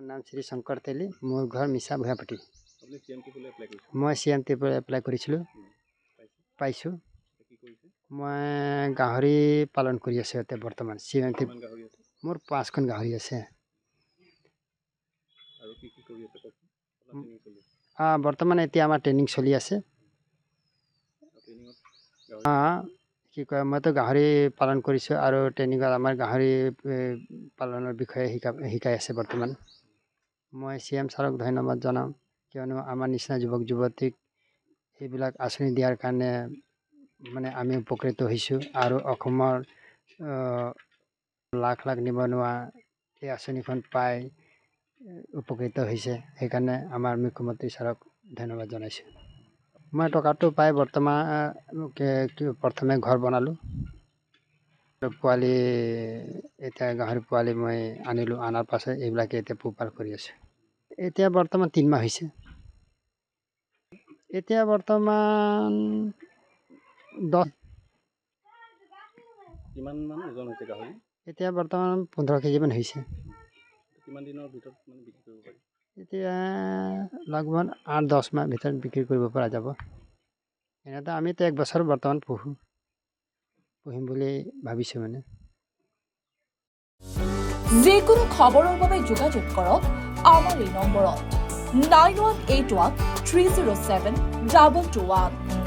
মোৰ নাম শ্ৰী শংকৰ তেলী, মোৰ ঘৰ মিছা ভূঞাপতি। আপুনি CMT এপ্লাই কৰিছে? মই CMT এপ্লাই কৰিছিলোঁ, পাইছোঁ। কি কৰিছে? মই গাহৰি পালন কৰি আছোঁ এতিয়া বৰ্তমান। CMT কিমান গাহৰি আছে? মোৰ 5খন গাহৰি আছে। আৰু কি কৰি আছে কওকচোন? ট্ৰেইনিং চলি আছে? বৰ্তমান এতিয়া আমাৰ ট্ৰেইনিং চলি আছে। ট্ৰেইনিঙত কি কয়, মইতো গাহৰি পালন কৰিছোঁ আৰু ট্ৰেইনিঙত আমাৰ গাহৰি পালনৰ বিষয়ে শিকাই আছে বৰ্তমান। মই CM ছাৰক ধন্যবাদ জনাওঁ, কিয়নো আমাৰ নিচিনা যুৱক যুৱতীক এইবিলাক আঁচনি দিয়াৰ কাৰণে মানে আমি উপকৃত হৈছোঁ আৰু অসমৰ লাখ লাখ নিবনুৱা এই আঁচনিখন পাই উপকৃত হৈছে। সেইকাৰণে আমাৰ মুখ্যমন্ত্ৰী ছাৰক ধন্যবাদ জনাইছোঁ। মই টকাটো পাই বৰ্তমান প্ৰথমে ঘৰ বনালোঁ। পোৱালি এতিয়া গাহৰি পোৱালি মই আনিলোঁ, অনাৰ পাছত এইবিলাকে এতিয়া পোহপাল কৰি আছোঁ। এতিয়া বৰ্তমান 3 মাহ হৈছে। এতিয়া বৰ্তমান 10। কিমান মান ওজন হৈছে গাহৰি? এতিয়া বৰ্তমান 15 কেজিমান হৈছে। কিমান দিনৰ ভিতৰত মানে বিক্ৰী কৰিব পাৰি? এতিয়া লগভগ 8-10 মাহ ভিতৰত বিক্ৰী কৰিব পৰা যাব। এনেতো আমিতো 1 বছৰ বৰ্তমান পুহিম বুলি ভাবিছোঁ মানে। যিকোনো খবৰৰ বাবে যোগাযোগ কৰক আমাৰ এই নম্বৰত 9181 307 221।